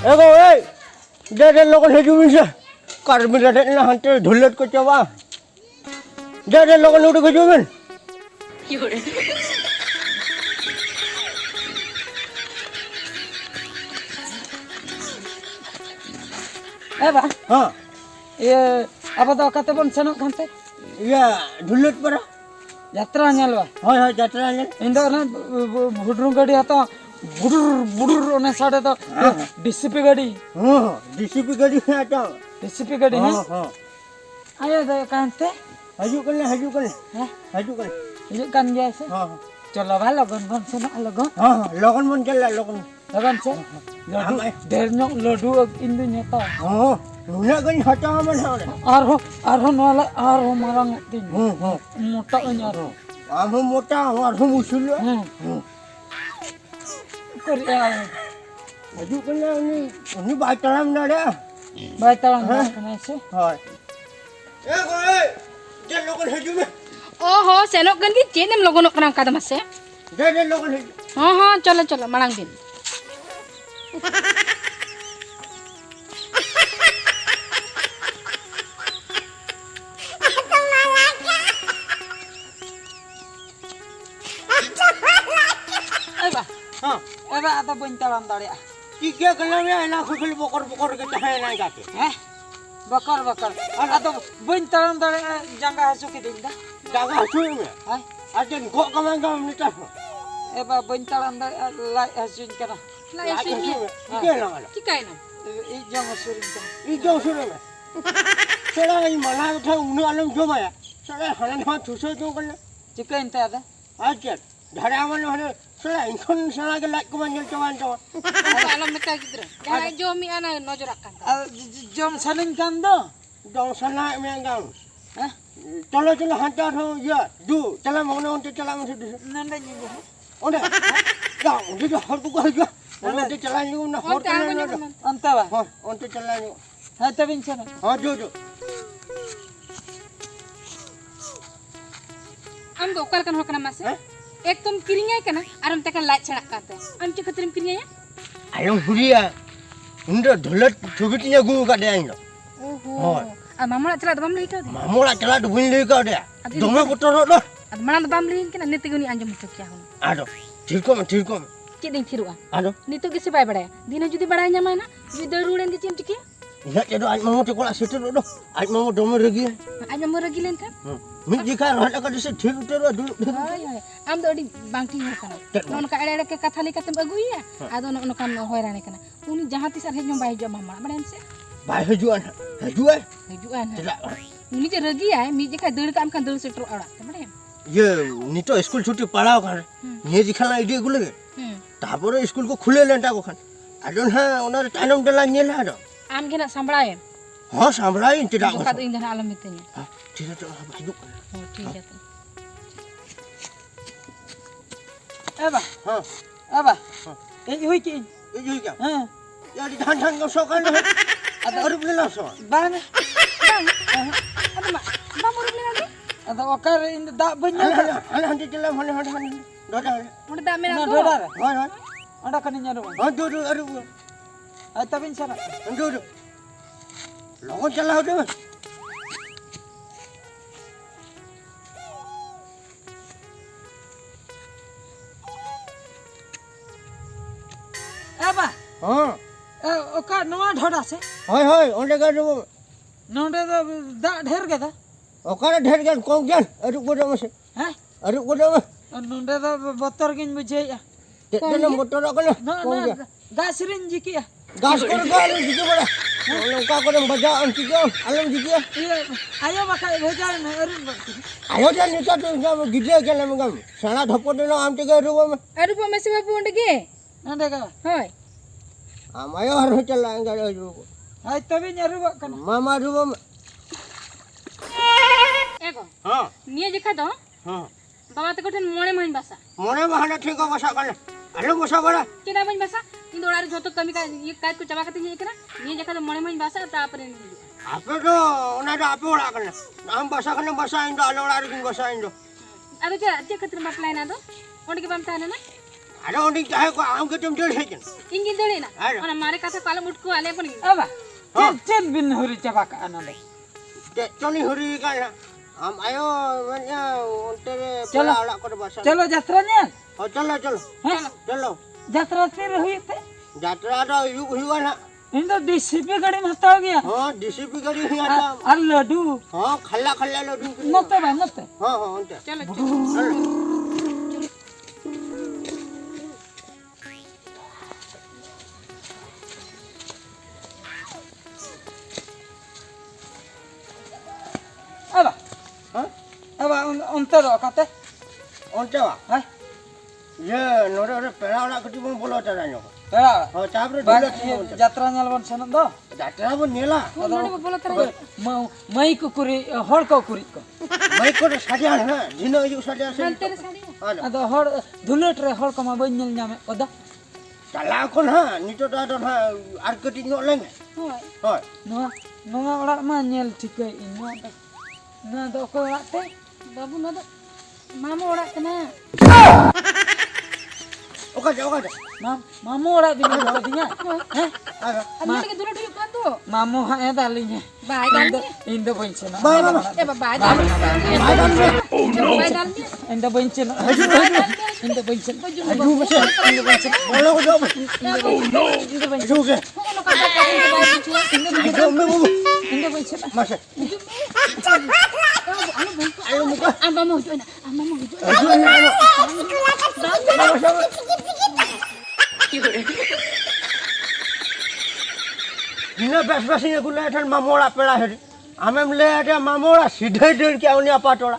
Ego, dia lokal haju bisa. Karbon ada ni hantar dhulat ko cawa. Dia lokal udah haju men. Ba? Ha. Iya, apa tau kata pun senok kante? Ya, dhulat para. Yatra nyalwa. Hai jatra ni. Indo na budrung gadi atau budur one sade to DCP gadi. DCP gadi ada. DCP gadi ha. Ayo da kante. Haju kan le. Ha? Haju kan. Ini kan jasa. Chalo ba logon senok logon. Logan mon jalla logan. Logon se. Lodu dernyok lodu indu nyata. Nuna kan hata man ha. Arho nala arho marang tin. Mota nyaro. Amu mota arho musul. Korea. Haju kan le ni baitalam na le. Baitalan kana se. Hai. Ego, dia logan haju me. ओहो सेनोक gun की chain हम लोगों कनाम कदम से Dia logan haju. हाँ चलो चलो मलांग दिन Eba. Eba atau buntalan tadi. Tiga kalau ni anak kecil bokor kita hai jate. Bakar. Atau buntalan tadi jangka hasuki dinda. Jaga hasu me. Hai. Ajen kok kamang ni tas. Eba buntalan tadi lai hasun kana. ला ये सुनिए Tiga lang ala. की काय ना Ijang hasurin kana. Ijo sure me. Sera ini mana tu unu alam joma ya. Sera halan ha thuso jo kan. Jika inta ada. Ajen. Dhara aman hane sera inkon sera ke lak kuman jawan jawan. आलम में क्या किधर क्या जो मी आना नजर रखा Jom saling kando. Dong sana me angam. Hah? Chalo hantar ho ya. Du chala mangna onte chala mangse du. Nanda nyugo. Onde. Dong dia har tu ko ha. Onte chala ni na har kan na. Anta ba. Ha onte chala ni. Hai tabin sana. Ha jo. हम तो कल कन हो कना मासे एक तुम किरिया कना आरम तक लाइट छड़ा करते हम चे खतरम किरिया Alam huria. Unda dhulat thubitinya gu ka dia indo. ओहो आ मामला चला तो बम ले कर दे Mamula chala du bin le ka dia. Dome putor do. अब मना तो बम ले कना नित गुनी अंजम तो क्या हो Ado. Thirkom. चे दिन फिरुआ Ado. नितो किसे बाय बड़ाया दिन जुदी बड़ाया न्यामा ना जुदी दरुड़न दी चिम टिके Ya cedo aj mamu te kola situ do. Aj mamu dome regi. आज हम रगी लेन था Mi jika rohla ka dise thir utero dulu. हाय हाय हम तो अडी बांटी हो कना नोन का एड़े के कथा ले कतम अगुइया आदो नो कान होयराने कना उनी जहां तिस हेजम बाय जो मामा बड़न से Bai hajuan. Hajuan. हिजुआन Tidak. उनी जे रगी आए मी जे का दड़ काम का दड़ से ट्रो आड़ा बड़े Ye ni to school chuti padao kan. Ni jikhala idea gule. Tapore school ko khule lenta ko kan. Adon ha onar tanam dala nyela ado. आम के ना संभळाए Ha samrai tidak. जो का तो इंधन आलम मितने Ha tidak to hajuk. हो ठीक है तो Eba. Ha. Eba. Hui ki. Ijo ka. Ha. Ya di han ko so kan. Ada arif le so. Bang. अब बम उड़ ले लगे Ada wakar inda da banya. Ala han jela han. Doda. उड़ दा मेरा Na तो dodar. Ha. Anda kan nyaru. Ha do arif. Hai tabin sana. Do. Logon chala do. Eba. Ha. Oka noa dhoda se. Hoi onde ka do. Nonde da dher ge da. Okara dher gan kong jan. Arif bodo mas. Ha? Arif bodo mas. Nonde da botor gin bujhe ya. Tena motor ko le. Na ga sirin jiki ya. Gas ko ko alam jiki boda. Kalau ka ko baja an jiki alam jiki. Iya, ayo makai bhejar na arun bakti. Ayo jan ni to ngam gidle ke lam ngam. Sala dhapo de am te ga ruwa. Arup में से बाबू उड़ गे Nonde ga. हाय Amayo har chala ga ruwa. Hai tabin nyaru kan. Mama ruwa. एगो Ha. निये जे खादो Ha. बाबा ते कोठन मोणे महिन बासा Mone bahana thik ko basa kan. Alo basa bara. केना महिन बासा इन दोड़ारे जोतो कमी का ये काट को चबा करते ये करा निये जे खादो मोणे महिन बासा तापरे Ape do ona do ape ora kan. Am basa kan basa indo alo ora kin basa indo. अरे जे जे खतर बाप लाइन आदो ओंड के बम ताने ना Ada orang cahaya kau angkat jam jam saja. Ingin dulu na. Ada. Orang mari kata kalau mutku ale pun. Aba. Cen bin huri coba ka anande. Coni huri kan. Ayo mana untuk Chalo. pala kau bahasa. चलो यात्रा ने Oh चलो चलो हैं चलो. यात्रा फिर हुई थे यात्रा तो हुआ ना. इन तो डीसीपी गाड़ी में हटा गया हाँ डीसीपी गाड़ी ही आता. और लड्डू हाँ खल्ला खल्ला लोग. नते बा नते हाँ हाँ उनते. चलो चलो. अबा हाँ अबा उनते रो कते उनते वा. है ये नोरे नोरे पेड़ा वाला कटी बम बोलो चला नो. बड़ा हाँ चापरे बाग ढीला थी उनते. यात्रा नेलवन सन दो यात्रा वो नीला. नोड़ी बोलो तेरे. मई को कुरी हड़ को कुरी को मैं को साड़िया है ना जिनो यू साड़िया से. चल तेरे साड़ी. हाँ ना. अदो हड़ धुलेट रे हड़ को मा बन्यल न्यामे ओदा चला कौन हाँ नीचे तो हाँ आर्किटेक्ट नो लेंगे. होय. हाँ नोआ नोआ ओड़ा मा नेल ठिके इनो ना दो को आते बाबू ना तो मामा ओड़ा कना. ओका जा. मामू ओड़ा बिना को दिया हैं आगा. अब लगे दूर ठीक कर दो. मामू हा ए दालिnya बाय डाल दे. इंदो बंचना बाय बाय. ए बाय डाल. बाय डाल दे. बाय डाल दे. इंदो बंचना इंदो बंचना अजू बसे. बोलो को जाओ. इंदो बंचना अजू के. Ono kata kata bayi cuci. अजू में वो. इंदो बंचना मासे. Anu Ayo muka. Amba mau join. Amba mau join. अजू में आलो. इन्हें बस बस इन्हें कुल ऐठन मामोड़ा पेड़ा है. हमें ले आते मामोड़ा सीधे डेढ़ क्या उन्हें पाटोड़ा.